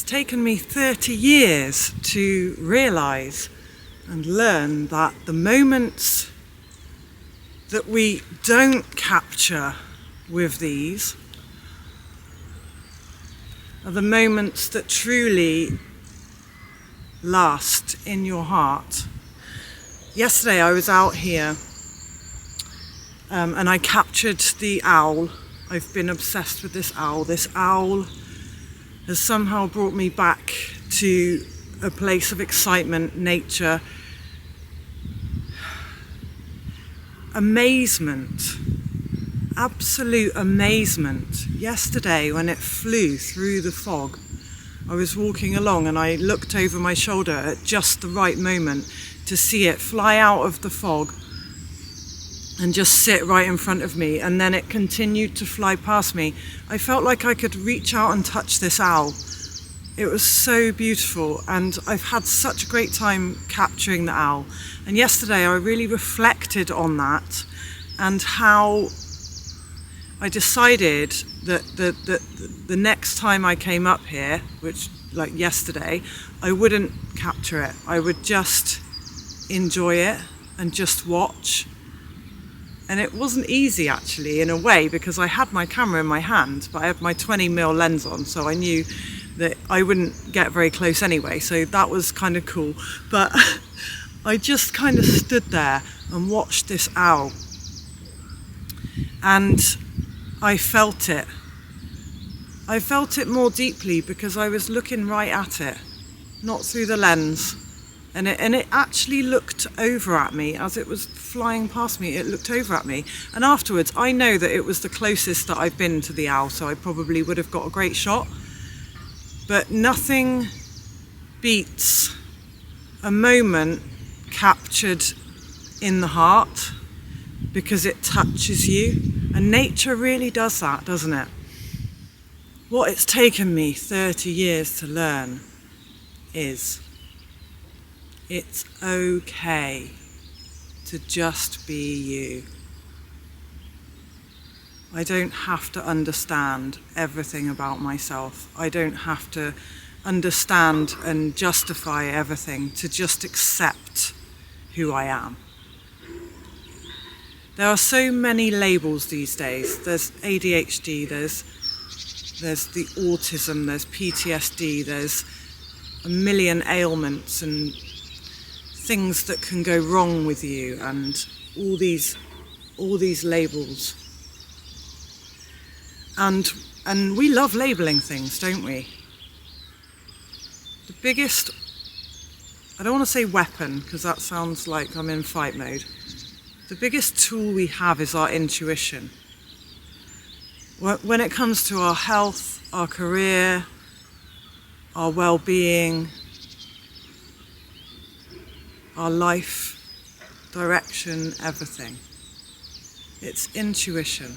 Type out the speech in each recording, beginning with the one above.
It's taken me 30 years to realise and learn that the moments that we don't capture with these are the moments that truly last in your heart. Yesterday I was out here and I captured the owl. I've been obsessed with this owl. This owl has somehow brought me back to a place of excitement, nature, amazement, absolute amazement. Yesterday when it flew through the fog, I was walking along and I looked over my shoulder at just the right moment to see it fly out of the fog and just sit right in front of me, and then it continued to fly past me. I felt like I could reach out and touch this owl. It was so beautiful, and I've had such a great time capturing the owl. And yesterday I really reflected on that and how I decided that the next time I came up here, which like yesterday, I wouldn't capture it. I would just enjoy it and just watch. And it wasn't easy actually in a way, because I had my camera in my hand, but I had my 20mm lens on, so I knew that I wouldn't get very close anyway, so that was kind of cool. But I just kind of stood there and watched this owl, and I felt it. I felt it more deeply because I was looking right at it, not through the lens. And it actually looked over at me as it was flying past me. It looked over at me. And afterwards, I know that it was the closest that I've been to the owl, so I probably would have got a great shot. But nothing beats a moment captured in the heart, because it touches you. And nature really does that, doesn't it? What it's taken me 30 years to learn is it's okay to just be you. I don't have to understand everything about myself. I don't have to understand and justify everything to just accept who I am. There are so many labels these days. There's ADHD, there's the autism, there's PTSD, there's a million ailments and things that can go wrong with you, and all these labels. And we love labeling things, don't we? The biggest, I don't want to say weapon, because that sounds like I'm in fight mode. The biggest tool we have is our intuition. When it comes to our health, our career, our well-being, our life, direction, everything. It's intuition.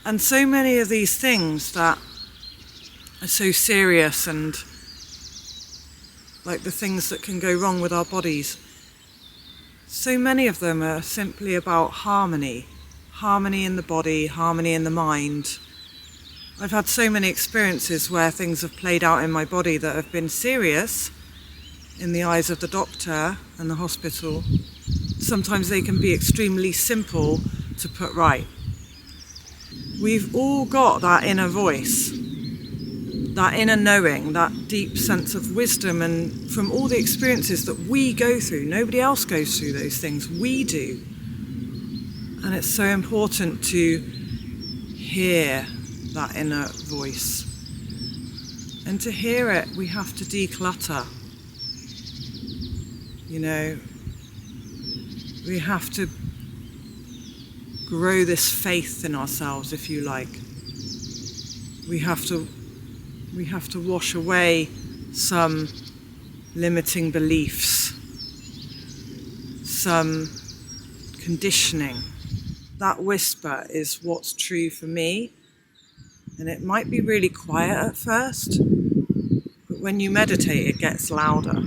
And so many of these things that are so serious, and like the things that can go wrong with our bodies, so many of them are simply about harmony. Harmony in the body, harmony in the mind. I've had so many experiences where things have played out in my body that have been serious in the eyes of the doctor and the hospital. Sometimes they can be extremely simple to put right. We've all got that inner voice, that inner knowing, that deep sense of wisdom, and from all the experiences that we go through, nobody else goes through those things, we do. And it's so important to hear that inner voice. And to hear it, we have to declutter. You know, we have to grow this faith in ourselves, if you like. We have to wash away some limiting beliefs, some conditioning. That whisper is what's true for me, and it might be really quiet at first, but when you meditate it gets louder.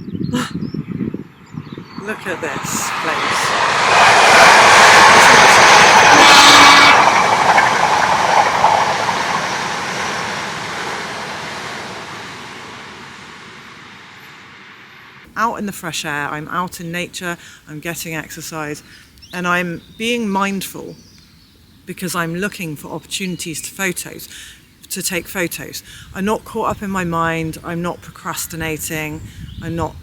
Look at this place. out in the fresh air, I'm out in nature, I'm getting exercise, and I'm being mindful because I'm looking for opportunities to take photos. I'm not caught up in my mind, I'm not procrastinating, I'm not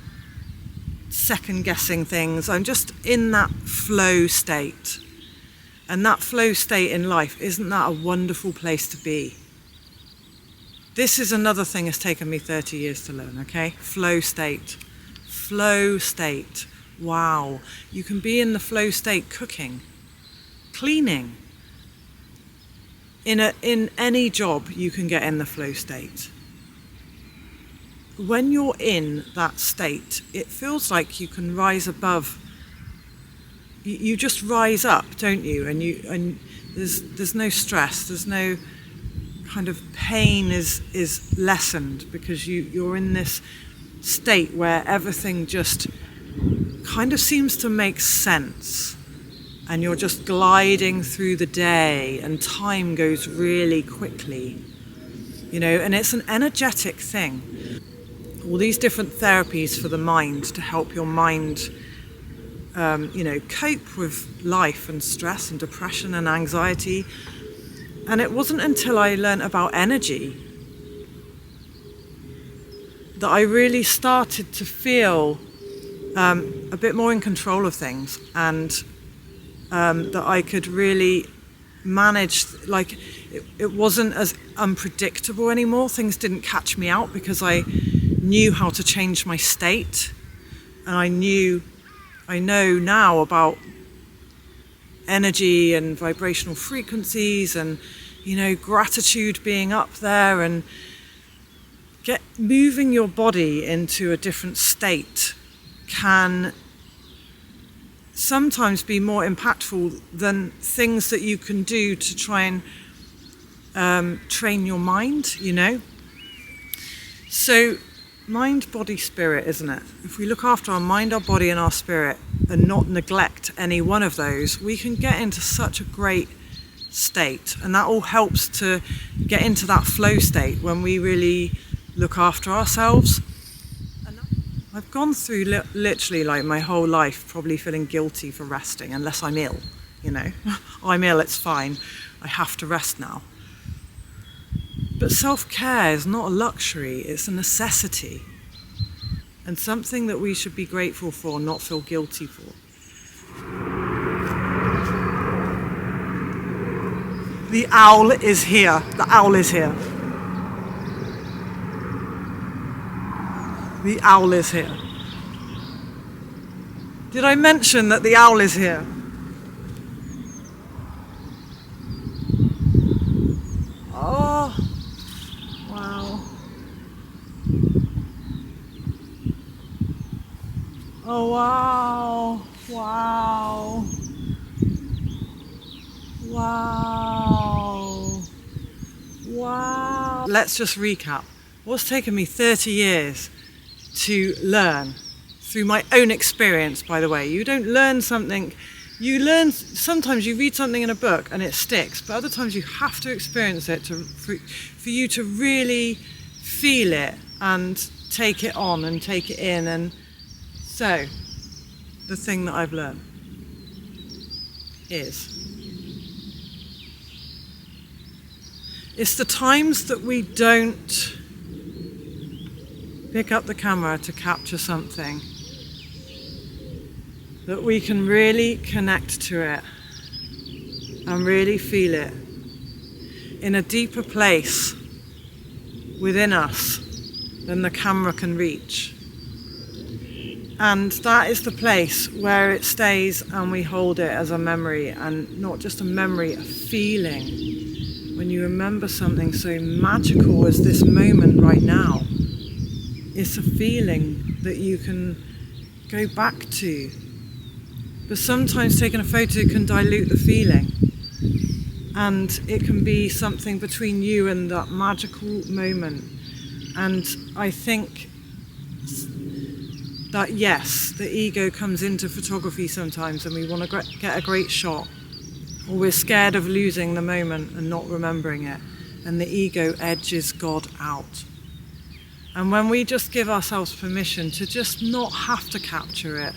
second guessing things, I'm just in that flow state. And that flow state in life, isn't that a wonderful place to be? This is another thing that's taken me 30 years to learn, okay? Flow state. Flow state. Wow. You can be in the flow state cooking, cleaning. In any job, you can get in the flow state. When you're in that state, it feels like you can rise above. You just rise up, don't you? And there's no stress. There's no kind of pain is lessened because you're in this state where everything just kind of seems to make sense, and you're just gliding through the day, and time goes really quickly, and it's an energetic thing. All these different therapies for the mind to help your mind cope with life and stress and depression and anxiety. And it wasn't until I learned about energy that I really started to feel a bit more in control of things, and that I could really manage, like it wasn't as unpredictable anymore. Things didn't catch me out because I knew how to change my state, and I know now about energy and vibrational frequencies, and gratitude being up there, and moving your body into a different state can sometimes be more impactful than things that you can do to try and train your mind, So mind, body, spirit, isn't it? If we look after our mind, our body and our spirit and not neglect any one of those, we can get into such a great state. And that all helps to get into that flow state when we really look after ourselves. And I've gone through literally like my whole life probably feeling guilty for resting, unless I'm ill, I'm ill, it's fine. I have to rest now. But self-care is not a luxury, it's a necessity. And something that we should be grateful for, not feel guilty for. The owl is here. The owl is here. The owl is here. Did I mention that the owl is here? Oh. Wow. Oh, wow. Wow. Wow. Wow. Let's just recap. What's taken me 30 years to learn through my own experience, by the way. You don't learn something. Sometimes you read something in a book and it sticks, but other times you have to experience it for you to really feel it and take it on and take it in. And so, the thing that I've learned is, it's the times that we don't pick up the camera to capture something that we can really connect to it and really feel it in a deeper place within us than the camera can reach. And that is the place where it stays and we hold it as a memory, and not just a memory, a feeling. When you remember something so magical as this moment right now, it's a feeling that you can go back to. But sometimes taking a photo can dilute the feeling, and it can be something between you and that magical moment. And I think that yes, the ego comes into photography sometimes, and we want to get a great shot, or we're scared of losing the moment and not remembering it, and the ego edges God out. And when we just give ourselves permission to just not have to capture it,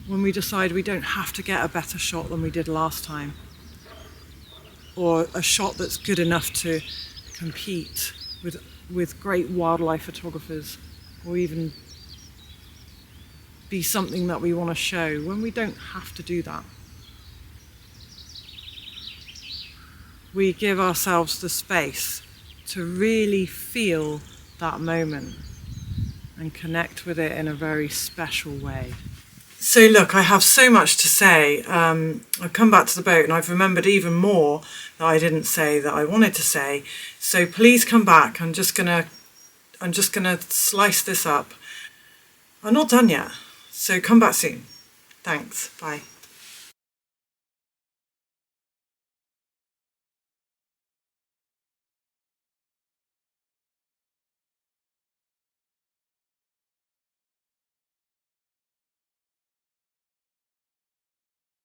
when we decide we don't have to get a better shot than we did last time, or a shot that's good enough to compete with great wildlife photographers, or even be something that we want to show, when we don't have to do that. We give ourselves the space to really feel that moment and connect with it in a very special way. So look, I have so much to say. I've come back to the boat and I've remembered even more that I didn't say that I wanted to say. So please come back. I'm just gonna slice this up. I'm not done yet, so come back soon. Thanks, bye.